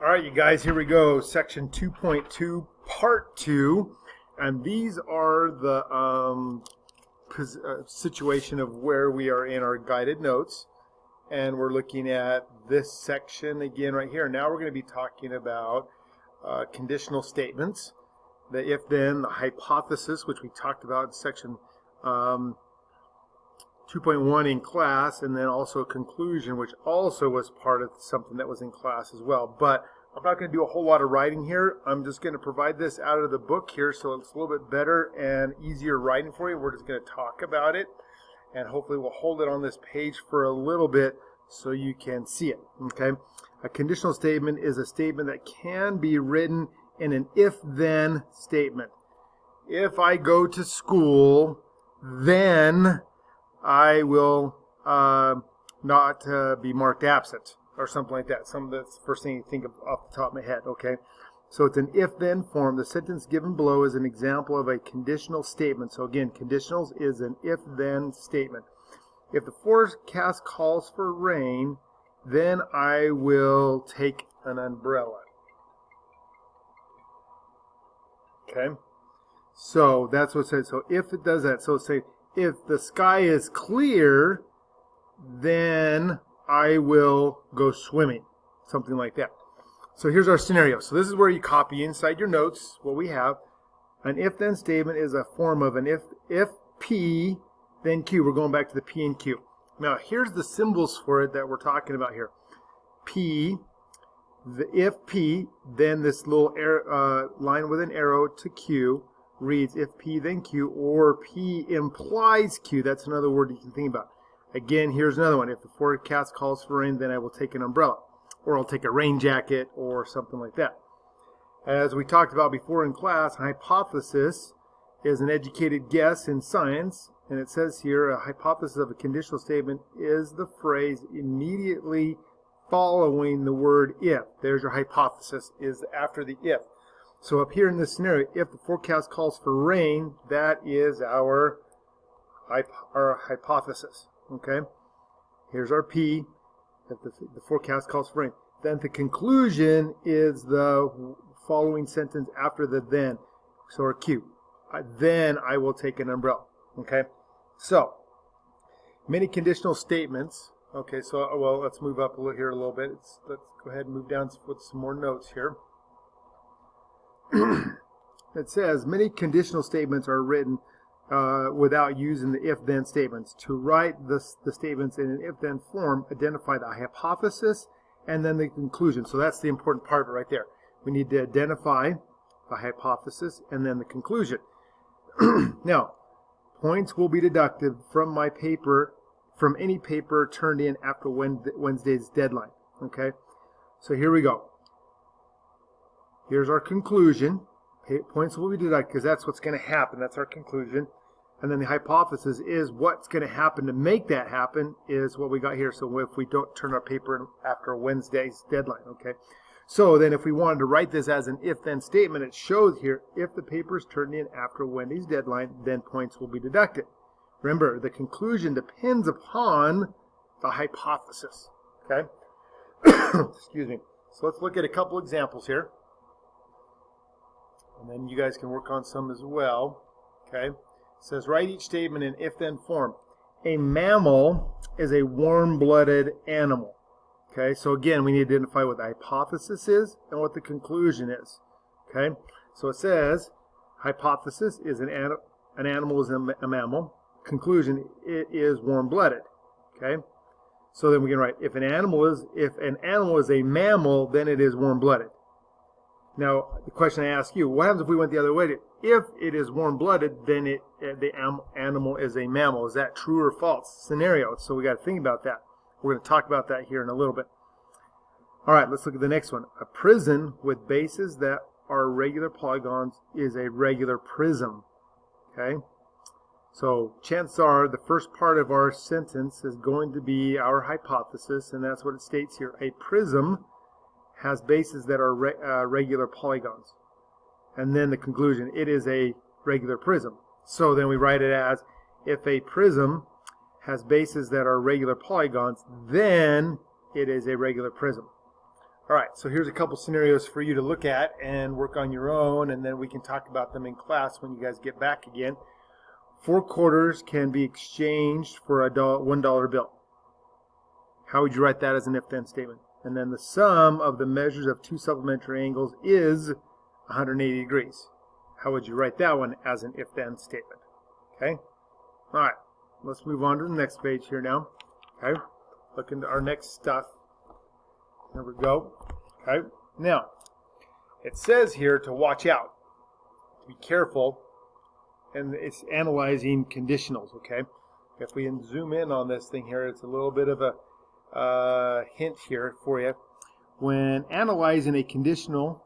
All right, you guys, here we go. Section 2.2, Part 2. And these are the situation of where we are in our guided notes. And we're looking at this section again right here. Now we're going to be talking about conditional statements, the if-then, the hypothesis, which we talked about in section 2.1 in class, and then also conclusion, which also was part of something that was in class as well. But I'm not going to do a whole lot of writing here. I'm just going to provide this out of the book here so it's a little bit better and easier writing for you. We're just going to talk about it, and hopefully we'll hold it on this page for a little bit so you can see it. Okay? A conditional statement is a statement that can be written in an if-then statement. If I go to school, then I will not be marked absent, or something like that. That's the first thing you think of off the top of my head, okay? So it's an if-then form. The sentence given below is an example of a conditional statement. So again, conditionals is an if-then statement. If the forecast calls for rain, then I will take an umbrella. Okay? So that's what it says. So if it does that, so say, if the sky is clear, then I will go swimming. Something like that. So here's our scenario. So this is where you copy inside your notes what we have. An if-then statement is a form of an if P, then Q. We're going back to the P and Q. Now here's the symbols for it that we're talking about here. P, if P, then this little line with an arrow to Q reads if P then Q, or P implies Q. That's another word you can think about. Again, here's another one. If the forecast calls for rain, then I will take an umbrella, or I'll take a rain jacket, or something like that. As we talked about before in class, hypothesis is an educated guess in science, and it says here a hypothesis of a conditional statement is the phrase immediately following the word if. There's your hypothesis, is after the if. So up here in this scenario, if the forecast calls for rain, that is our hypothesis. Okay? Here's our P, if the forecast calls for rain. Then the conclusion is the following sentence after the then. So our Q. Then I will take an umbrella. Okay? So, many conditional statements. Okay, so, well, let's move up here a little bit. Let's go ahead and move down with some more notes here. It says many conditional statements are written without using the if-then statements. To write the statements in an if-then form, identify the hypothesis and then the conclusion. So that's the important part of it right there. We need to identify the hypothesis and then the conclusion. Now, points will be deducted from my paper, from any paper turned in after Wednesday's deadline. Okay, so here we go. Here's our conclusion. Points will be deducted because that's what's going to happen. That's our conclusion. And then the hypothesis is what's going to happen to make that happen is what we got here. So if we don't turn our paper in after Wednesday's deadline, okay? So then if we wanted to write this as an if-then statement, it shows here, if the paper is turned in after Wednesday's deadline, then points will be deducted. Remember, the conclusion depends upon the hypothesis, okay? Excuse me. So let's look at a couple examples here. And then you guys can work on some as well. Okay. It says, write each statement in if-then form. A mammal is a warm-blooded animal. Okay. So again, we need to identify what the hypothesis is and what the conclusion is. Okay. So it says, hypothesis is an animal is a mammal. Conclusion, it is warm-blooded. Okay. So then we can write, if an animal is a mammal, then it is warm-blooded. Now, the question I ask you, what happens if we went the other way? If it is warm-blooded, then the animal is a mammal. Is that true or false scenario? So we got to think about that. We're going to talk about that here in a little bit. All right, let's look at the next one. A prism with bases that are regular polygons is a regular prism. Okay? So chances are the first part of our sentence is going to be our hypothesis, and that's what it states here. A prism has bases that are regular polygons. And then the conclusion, it is a regular prism. So then we write it as, if a prism has bases that are regular polygons, then it is a regular prism. All right, so here's a couple scenarios for you to look at and work on your own, and then we can talk about them in class when you guys get back again. 4 quarters can be exchanged for a $1 bill. How would you write that as an if-then statement? And then the sum of the measures of 2 supplementary angles is 180 degrees. How would you write that one as an if-then statement? Okay? All right, let's move on to the next page here now. Okay? Look into our next stuff. There we go. Okay. Now, it says here to watch out, to be careful, and it's analyzing conditionals. Okay. If we zoom in on this thing here, it's a little bit of a hint here for you. When analyzing a conditional,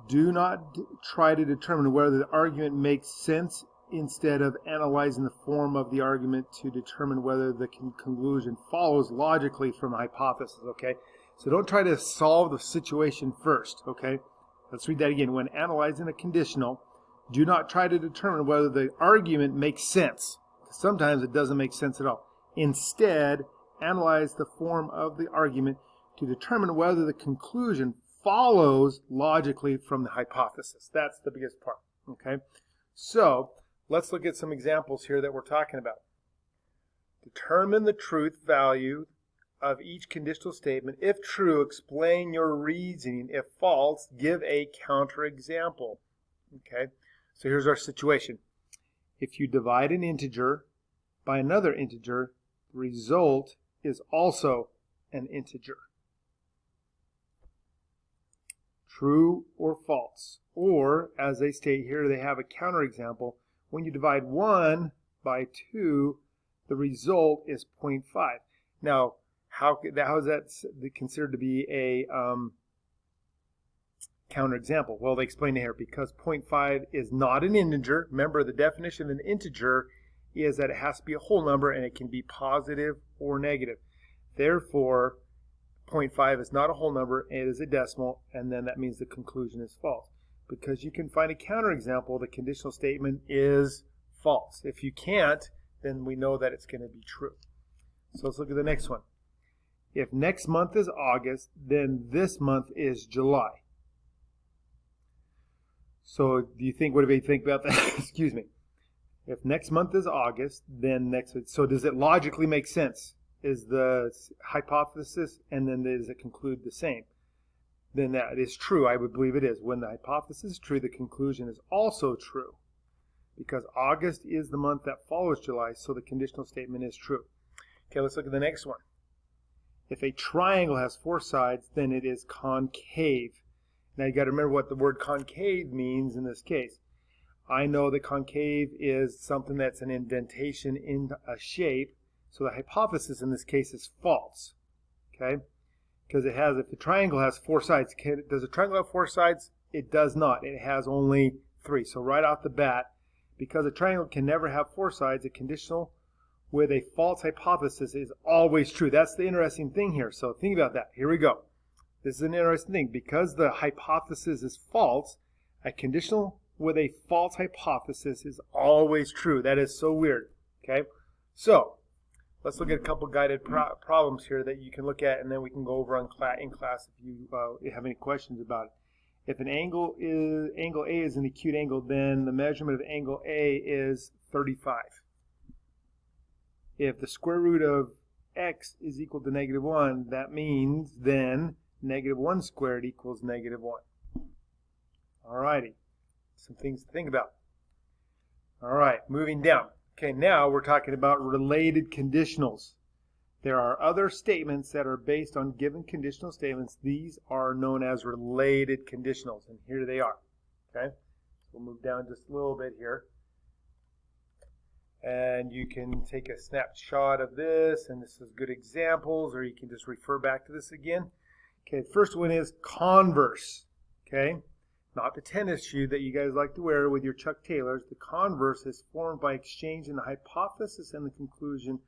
do not try to determine whether the argument makes sense instead of analyzing the form of the argument to determine whether the conclusion follows logically from a hypothesis, okay? So don't try to solve the situation first, okay? Let's read that again. When analyzing a conditional, do not try to determine whether the argument makes sense. Sometimes it doesn't make sense at all. Instead, analyze the form of the argument to determine whether the conclusion follows logically from the hypothesis. That's the biggest part, okay? So, let's look at some examples here that we're talking about. Determine the truth value of each conditional statement. If true, explain your reasoning. If false, give a counterexample. Okay, so here's our situation. If you divide an integer by another integer, the result is also an integer. True or false. Or, as they state here, they have a counterexample. When you divide 1 by 2, the result is 0.5. Now, how is that considered to be a counterexample? Well, they explain it here. Because 0.5 is not an integer. Remember, the definition of an integer is that it has to be a whole number, and it can be positive or negative. Therefore, 0.5 is not a whole number, it is a decimal, and then that means the conclusion is false. Because you can find a counterexample, the conditional statement is false. If you can't, then we know that it's going to be true. So let's look at the next one. If next month is August, then this month is July. So do you think, what do you think about that? Excuse me. If next month is August, then next, so does it logically make sense? Is the hypothesis and then does it conclude the same? Then that is true. I would believe it is. When the hypothesis is true, the conclusion is also true. Because August is the month that follows July, so the conditional statement is true. Okay, let's look at the next one. If a triangle has 4 sides, then it is concave. Now you got to remember what the word concave means in this case. I know that concave is something that's an indentation in a shape, so the hypothesis in this case is false. Okay? Because it has, if the triangle has 4 sides, does a triangle have 4 sides? It does not. It has only 3. So right off the bat, because a triangle can never have 4 sides, a conditional with a false hypothesis is always true. That's the interesting thing here. So think about that. Here we go. This is an interesting thing. Because the hypothesis is false, a conditional with a false hypothesis is always true. That is so weird. Okay? So, let's look at a couple guided problems here that you can look at, and then we can go over in class if you have any questions about it. If an angle A is an acute angle, then the measurement of angle A is 35. If the square root of x is equal to -1, that means then -1 squared equals -1. Alrighty, some things to think about. Alright, moving down. Okay, now we're talking about related conditionals. There are other statements that are based on given conditional statements. These are known as related conditionals, and here they are. Okay, so we'll move down just a little bit here. And you can take a snapshot of this, and this is good examples, or you can just refer back to this again. Okay, the first one is converse. Okay, not the tennis shoe that you guys like to wear with your Chuck Taylors. The converse is formed by exchanging the hypothesis and the conclusion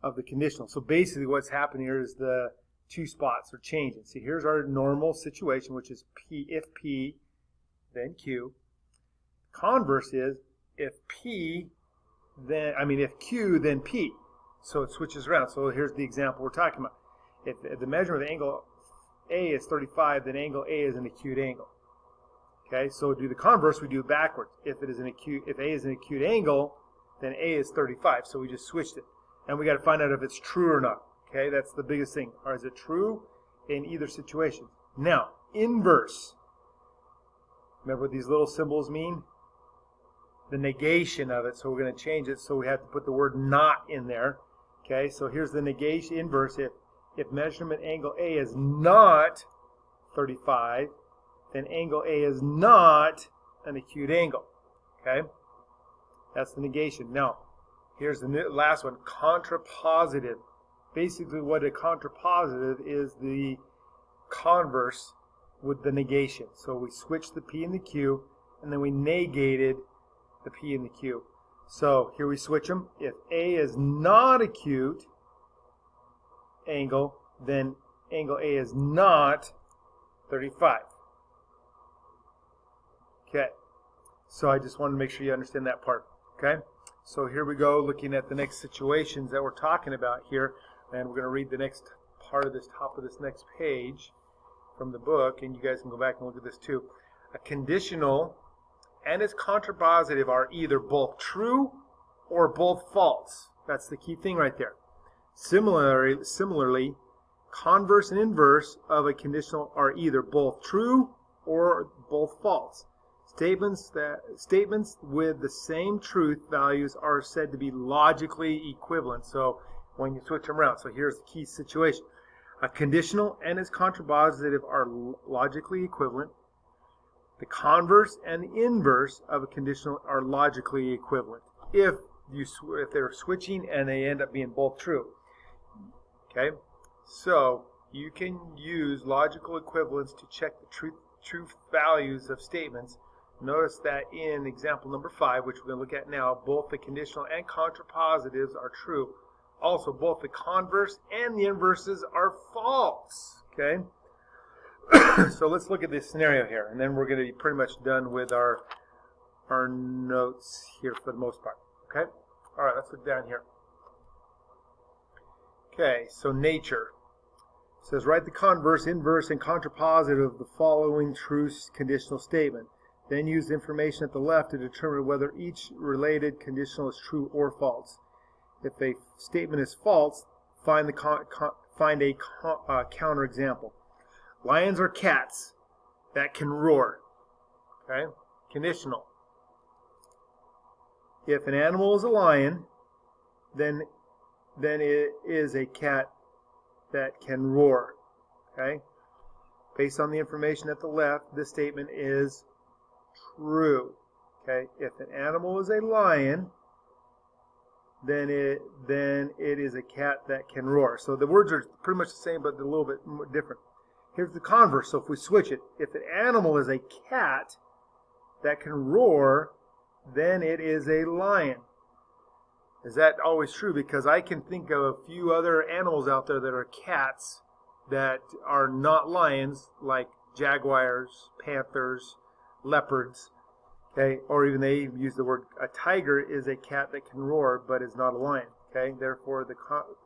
of the conditional. So basically what's happening here is the 2 spots are changing. See, here's our normal situation, which is P, if P, then Q. Converse is if P, then, if Q, then P. So it switches around. So here's the example we're talking about. If the measurement of the angle A is 35, then angle A is an acute angle. Okay, so do the converse, we do it backwards. If A is an acute angle, then A is 35. So we just switched it. And we got to find out if it's true or not. Okay, that's the biggest thing. Or is it true in either situation? Now, inverse. Remember what these little symbols mean? The negation of it. So we're going to change it. So we have to put the word not in there. Okay, so here's the negation inverse. If measurement angle A is not 35, then angle A is not an acute angle. Okay, that's the negation. Now, here's the last one, contrapositive. Basically, what a contrapositive is the converse with the negation. So we switched the P and the Q, and then we negated the P and the Q. So here we switch them. If A is not acute angle, then angle A is not 35. Okay, so I just wanted to make sure you understand that part. Okay, so here we go, looking at the next situations that we're talking about here, and we're going to read the next part of this top of this next page from the book, and you guys can go back and look at this too. A conditional and its contrapositive are either both true or both false. That's the key thing right there. Similarly, converse and inverse of a conditional are either both true or both false. Statements with the same truth values are said to be logically equivalent. So when you switch them around, so here's the key situation. A conditional and its contrapositive are logically equivalent. The converse and the inverse of a conditional are logically equivalent if they're switching and they end up being both true. Okay, so you can use logical equivalence to check the truth values of statements. Notice that in example number 5, which we're going to look at now, both the conditional and contrapositives are true. Also, both the converse and the inverses are false. Okay. So let's look at this scenario here, and then we're going to be pretty much done with our notes here for the most part. Okay? All right, let's look down here. Okay, so nature. It says, write the converse, inverse, and contrapositive of the following true conditional statement. Then use the information at the left to determine whether each related conditional is true or false. If a statement is false, find a counterexample. Lions are cats that can roar. Okay? Conditional. If an animal is a lion, then it is a cat that can roar. Okay? Based on the information at the left, this statement is true. Okay? If an animal is a lion, then it is a cat that can roar. So the words are pretty much the same, but a little bit different. Here's the converse. So if we switch it, if an animal is a cat that can roar, then it is a lion. Is that always true? Because I can think of a few other animals out there that are cats that are not lions, like jaguars, panthers, leopards. Okay, or even they use the word, a tiger is a cat that can roar but is not a lion. Okay, therefore the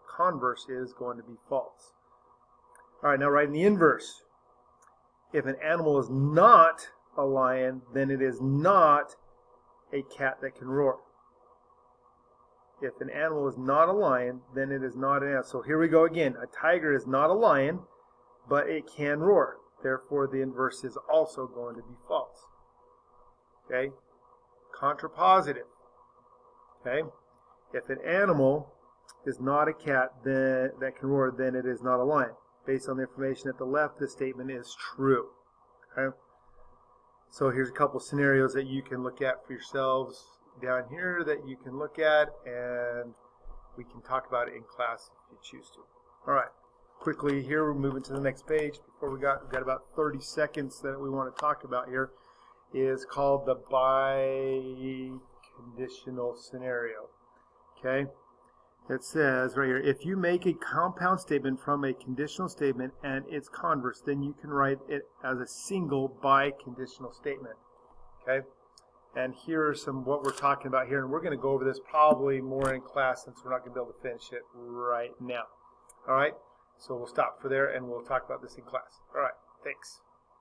converse is going to be false. All right, now writing the inverse. If an animal is not a lion, then it is not a cat that can roar. If an animal is not a lion, then it is not an animal. So here we go again. A tiger is not a lion, but it can roar. Therefore, the inverse is also going to be false. Okay? Contrapositive. Okay? If an animal is not a cat that can roar, then it is not a lion. Based on the information at the left, this statement is true. Okay? So here's a couple scenarios that you can look at for yourselves down here that you can look at, and we can talk about it in class if you choose to. All right. Quickly here, we're moving to the next page. Before we've got about 30 seconds that we want to talk about here. Is called the biconditional scenario. Okay? It says right here, if you make a compound statement from a conditional statement and its converse, then you can write it as a single biconditional statement. Okay? And here's some what we're talking about here, and we're going to go over this probably more in class since we're not going to be able to finish it right now. All right? So we'll stop for there and we'll talk about this in class. All right, thanks.